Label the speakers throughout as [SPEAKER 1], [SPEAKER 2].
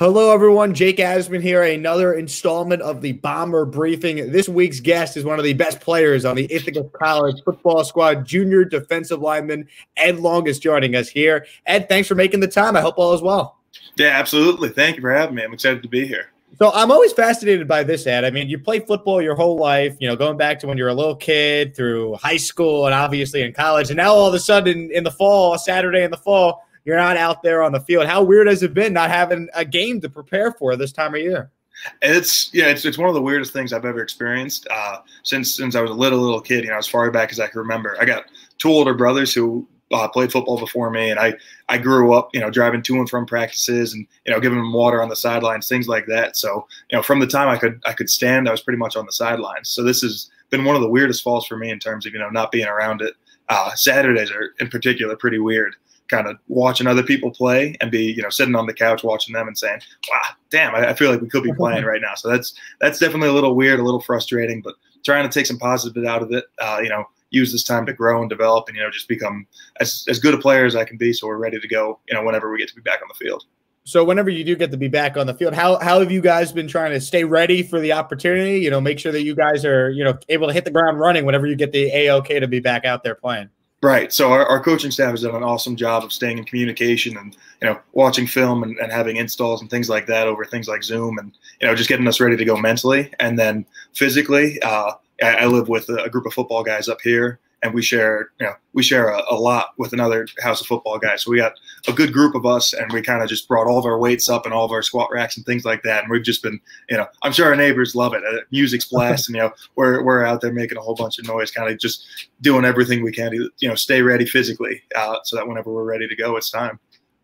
[SPEAKER 1] Hello, everyone. Jake Asman here. Another installment of the Bomber Briefing. This week's guest is one of the best players on the Ithaca College football squad, junior defensive lineman Ed Long is joining us here. Ed, thanks for making the time. I hope all is well.
[SPEAKER 2] Yeah, absolutely. Thank you for having me. I'm excited to be here.
[SPEAKER 1] So I'm always fascinated by this, Ed. I mean, you played football your whole life, going back to when you were a little kid through high school and obviously in college. And now all of a sudden in the fall, Saturday in the fall, you're not out there on the field. How weird has it been not having a game to prepare for this time of year?
[SPEAKER 2] It's one of the weirdest things I've ever experienced since I was a little kid. As far back as I can remember. I got two older brothers who played football before me, and I grew up, driving to and from practices and giving them water on the sidelines, things like that. So from the time I could stand, I was pretty much on the sidelines. So this has been one of the weirdest falls for me in terms of not being around it. Saturdays are in particular pretty weird. Kind of watching other people play and be, sitting on the couch watching them and saying, wow, damn, I feel like we could be playing right now. So that's definitely a little weird, a little frustrating, but trying to take some positive out of it, use this time to grow and develop and, just become as good a player as I can be. So we're ready to go, whenever we get to be back on the field.
[SPEAKER 1] So whenever you do get to be back on the field, how have you guys been trying to stay ready for the opportunity, make sure that you guys are, able to hit the ground running whenever you get the A-OK to be back out there playing?
[SPEAKER 2] Right. So our coaching staff has done an awesome job of staying in communication and, watching film and having installs and things like that over things like Zoom and, just getting us ready to go mentally. And then physically, I live with a group of football guys up here, and we share a lot with another house of football guys. So we got a good group of us, and we kind of just brought all of our weights up and all of our squat racks and things like that. And we've just been, I'm sure our neighbors love it. Music's blasting, we're out there making a whole bunch of noise, kind of just doing everything we can to, stay ready physically so that whenever we're ready to go, it's time.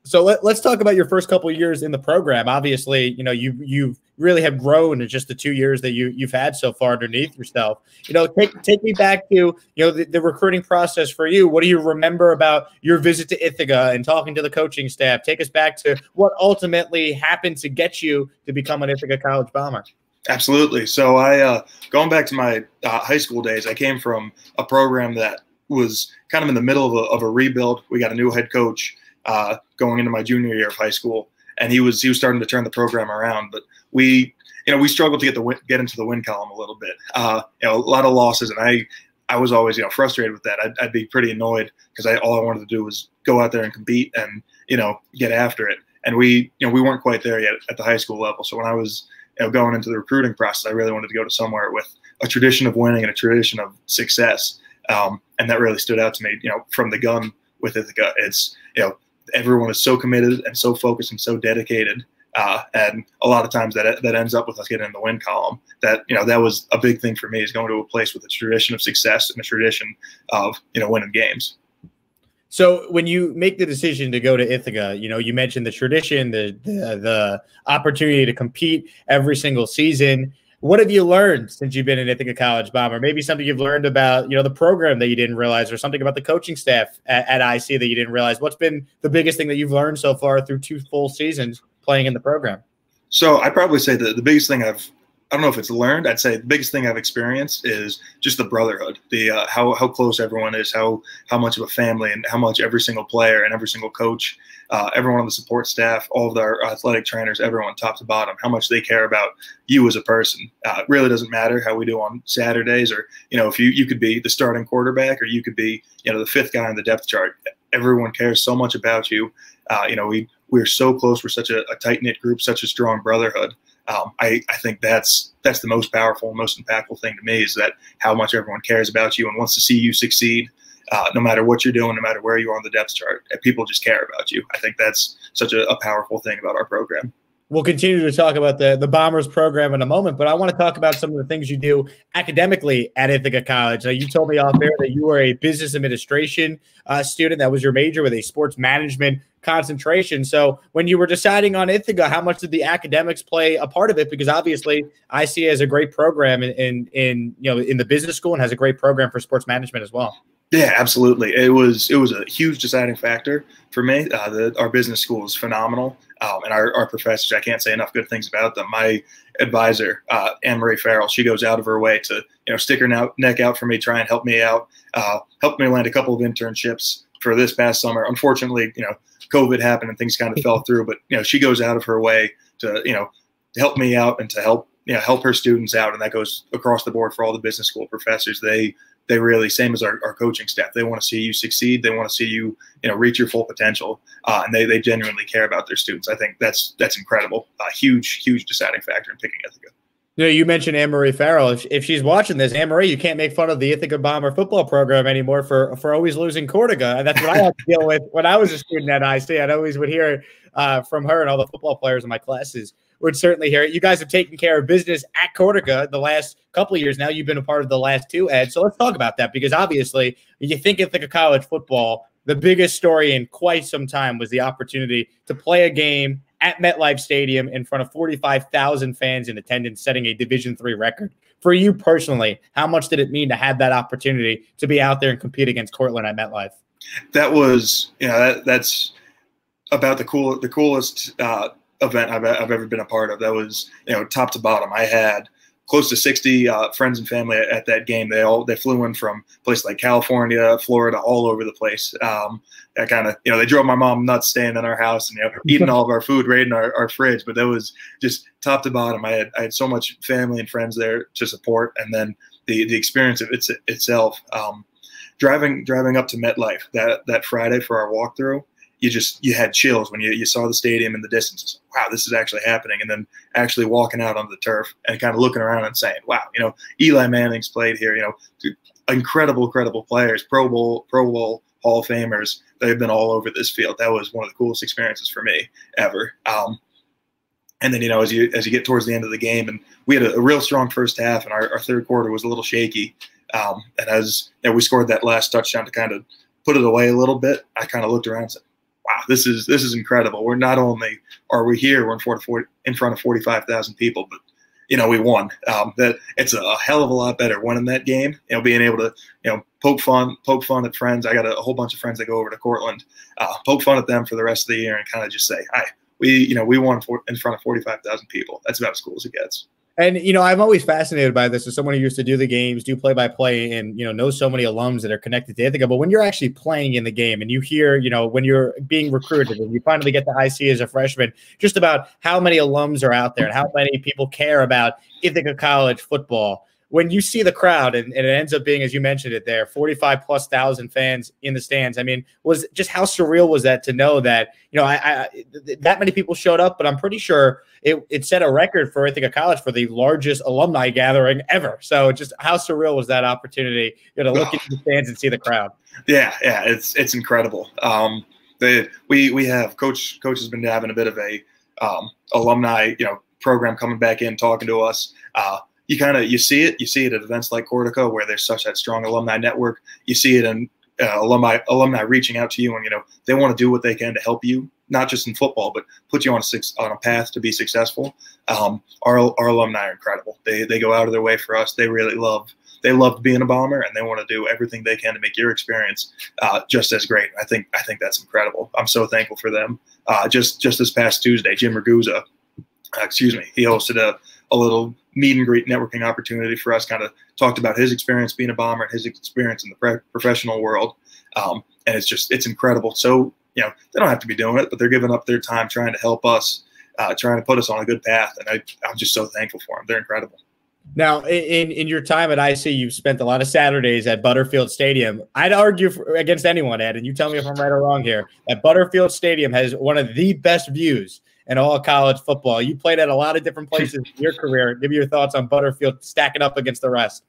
[SPEAKER 1] So let's talk about your first couple of years in the program. Obviously, you really have grown in just the 2 years that you've had so far underneath yourself. Take me back to the recruiting process for you. What do you remember about your visit to Ithaca and talking to the coaching staff? Take us back to what ultimately happened to get you to become an Ithaca College Bomber.
[SPEAKER 2] Absolutely. So I going back to my high school days, I came from a program that was kind of in the middle of a rebuild. We got a new head coach going into my junior year of high school, and he was starting to turn the program around. But we struggled to get into the win column a little bit. A lot of losses, and I was always frustrated with that. I'd be pretty annoyed because all I wanted to do was go out there and compete and get after it. And we weren't quite there yet at the high school level. So when I was going into the recruiting process, I really wanted to go to somewhere with a tradition of winning and a tradition of success, and that really stood out to me. From the gun with Ithaca, it's everyone is so committed and so focused and so dedicated, and a lot of times that ends up with us getting in the win column. That that was a big thing for me, is going to a place with a tradition of success and a tradition of winning games.
[SPEAKER 1] So when you make the decision to go to Ithaca, you mentioned the tradition, the opportunity to compete every single season. What have you learned since you've been in Ithaca College Bomber? Maybe something you've learned about, the program that you didn't realize, or something about the coaching staff at IC that you didn't realize. What's been the biggest thing that you've learned so far through 2 full seasons playing in the program?
[SPEAKER 2] So I'd probably say that the biggest thing I don't know if it's learned. I'd say the biggest thing I've experienced is just the brotherhood, how close everyone is, how much of a family, and how much every single player and every single coach, everyone on the support staff, all of our athletic trainers, everyone top to bottom, how much they care about you as a person. It really doesn't matter how we do on Saturdays, or if you could be the starting quarterback, or you could be the 5th guy on the depth chart. Everyone cares so much about you. We're so close. We're such a tight-knit group, such a strong brotherhood. I think that's the most powerful, most impactful thing to me, is that how much everyone cares about you and wants to see you succeed, no matter what you're doing, no matter where you are on the depth chart. People just care about you. I think that's such a powerful thing about our program.
[SPEAKER 1] We'll continue to talk about the Bombers program in a moment, but I want to talk about some of the things you do academically at Ithaca College. Now, you told me off air that you were a business administration student. That was your major, with a sports management concentration. So when you were deciding on Ithaca, how much did the academics play a part of it? Because obviously I see it as a great program in the business school, and has a great program for sports management as well.
[SPEAKER 2] Yeah, absolutely. It was a huge deciding factor for me. Our business school is phenomenal, and our professors, I can't say enough good things about them. My advisor, Anne-Marie Farrell, she goes out of her way to stick her neck out for me, try and help me out, helped me land a couple of internships for this past summer. Unfortunately, COVID happened and things kind of fell through, but she goes out of her way to to help me out and to help her students out. And that goes across the board for all the business school professors. They really, same as our coaching staff, they want to see you succeed. They want to see you, reach your full potential. And they genuinely care about their students. I think that's incredible. Huge deciding factor in picking Ithaca.
[SPEAKER 1] You mentioned Anne-Marie Farrell. If she's watching this, Anne-Marie, you can't make fun of the Ithaca Bomber football program anymore for always losing Cortiga. And that's what I had to deal with when I was a student at IC. I always would hear from her, and all the football players in my classes would certainly hear it. You guys have taken care of business at Cortiga the last couple of years now. You've been a part of the last two, Ed. So let's talk about that, because obviously you think Ithaca College football, the biggest story in quite some time was the opportunity to play a game at MetLife Stadium in front of 45,000 fans in attendance, setting a Division III record. For you personally, how much did it mean to have that opportunity to be out there and compete against Cortland at MetLife?
[SPEAKER 2] That was, that's about the coolest event I've ever been a part of. That was, top to bottom. I had close to 60 friends and family at that game. They flew in from places like California, Florida, all over the place. That kind of, they drove my mom nuts staying in our house and, eating all of our food right in our fridge. But that was just top to bottom. I had so much family and friends there to support. And then the experience of itself, driving up to MetLife that Friday for our walkthrough, you had chills when you saw the stadium in the distance. Wow, this is actually happening. And then actually walking out on the turf and kind of looking around and saying, wow, Eli Manning's played here, incredible players, Pro Bowl Hall of Famers. They've been all over this field. That was one of the coolest experiences for me ever. And then, as you get towards the end of the game, and we had a real strong first half, and our third quarter was a little shaky. And as we scored that last touchdown to kind of put it away a little bit, I kind of looked around and said, wow, this is incredible. We're not only are we here, we're in front of 45,000 people, but we won. That it's a hell of a lot better winning that game. Being able to poke fun at friends. I got a whole bunch of friends that go over to Cortland, poke fun at them for the rest of the year, and kind of just say, hi, we won in front of 45,000 people. That's about as cool as it gets.
[SPEAKER 1] And, I'm always fascinated by this as someone who used to do the games, do play-by-play, and, know so many alums that are connected to Ithaca. But when you're actually playing in the game and you hear, when you're being recruited and you finally get to IC as a freshman, just about how many alums are out there and how many people care about Ithaca College football. When you see the crowd and it ends up being, as you mentioned it there, 45,000+ fans in the stands. I mean, was just how surreal was that to know that, that many people showed up, but I'm pretty sure it set a record for Ithaca College for the largest alumni gathering ever. So just how surreal was that opportunity, to look into the stands and see the crowd? Yeah,
[SPEAKER 2] it's incredible. We have coach has been having a bit of a alumni, program coming back in, talking to us. You see it at events like Cortico, where there's such that strong alumni network. You see it in alumni reaching out to you, and they want to do what they can to help you, not just in football, but put you on a path to be successful. Our alumni are incredible. They go out of their way for us. They really loved being a Bomber, and they want to do everything they can to make your experience just as great. I think that's incredible. I'm so thankful for them. Just this past Tuesday, Jim Ragusa, he hosted a little meet and greet networking opportunity for us, kind of talked about his experience being a Bomber and his experience in the professional world. And it's incredible. So, they don't have to be doing it, but they're giving up their time trying to help us, trying to put us on a good path. And I'm just so thankful for them. They're incredible.
[SPEAKER 1] Now, in your time at IC, you've spent a lot of Saturdays at Butterfield Stadium. I'd argue against anyone, Ed, and you tell me if I'm right or wrong here, that Butterfield Stadium has one of the best views in all college football. You played at a lot of different places in your career. Give me your thoughts on Butterfield stacking up against the rest.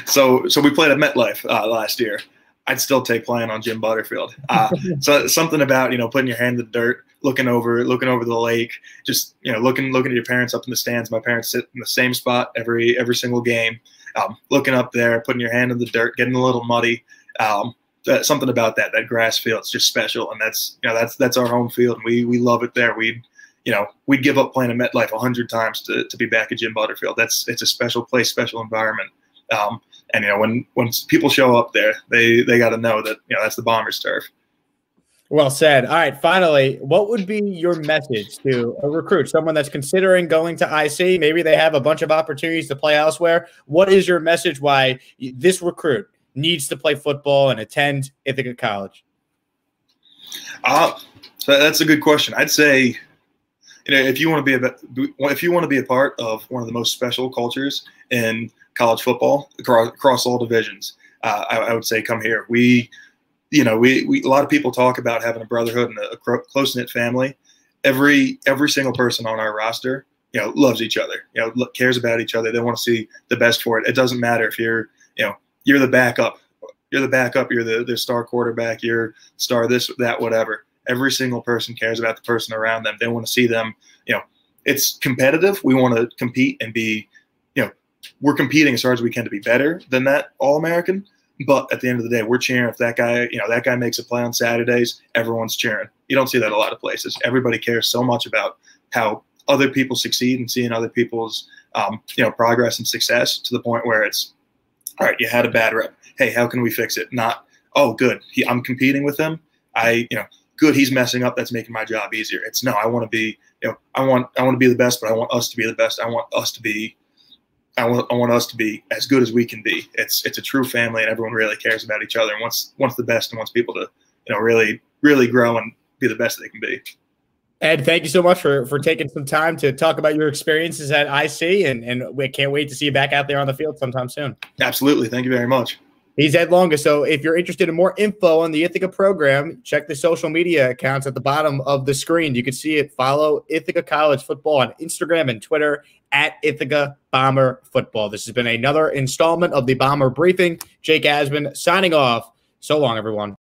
[SPEAKER 2] So we played at MetLife last year. I'd still take playing on Jim Butterfield. So something about putting your hand in the dirt, looking over the lake, just looking at your parents up in the stands. My parents sit in the same spot every single game. Looking up there, putting your hand in the dirt, getting a little muddy. Something about that grass field is just special, and that's our home field, and we love it there. We'd give up playing at MetLife 100 times to be back at Jim Butterfield. It's a special place, special environment. And when people show up there, they got to know that that's the Bombers' turf.
[SPEAKER 1] Well said. All right. Finally, what would be your message to a recruit, someone that's considering going to IC? Maybe they have a bunch of opportunities to play elsewhere. What is your message why this recruit needs to play football and attend Ithaca College?
[SPEAKER 2] So that's a good question. I'd say, if you want to be a part of one of the most special cultures in college football across all divisions, I would say come here. We a lot of people talk about having a brotherhood and a close knit family. Every single person on our roster, loves each other. Cares about each other. They want to see the best for it. It doesn't matter if you're the backup. You're the backup. You're the star quarterback. You're star this, that, whatever. Every single person cares about the person around them. They want to see them. It's competitive. We want to compete and be. We're competing as hard as we can to be better than that All-American. But at the end of the day, we're cheering if that guy makes a play on Saturdays. Everyone's cheering. You don't see that a lot of places. Everybody cares so much about how other people succeed and seeing other people's progress and success to the point where it's, all right, you had a bad rep. Hey, how can we fix it? Not, oh, good, I'm competing with him. Good, he's messing up. That's making my job easier. It's no, I want to be, I want to be the best, but I want us to be the best. I want us to be as good as we can be. It's a true family, and everyone really cares about each other and wants the best and wants people to, really grow and be the best they can be.
[SPEAKER 1] Ed, thank you so much for taking some time to talk about your experiences at IC, and we can't wait to see you back out there on the field sometime soon.
[SPEAKER 2] Absolutely. Thank you very much.
[SPEAKER 1] He's Ed Longa. So if you're interested in more info on the Ithaca program, check the social media accounts at the bottom of the screen. You can see it. Follow Ithaca College Football on Instagram and Twitter at Ithaca Bomber Football. This has been another installment of the Bomber Briefing. Jake Asman signing off. So long, everyone.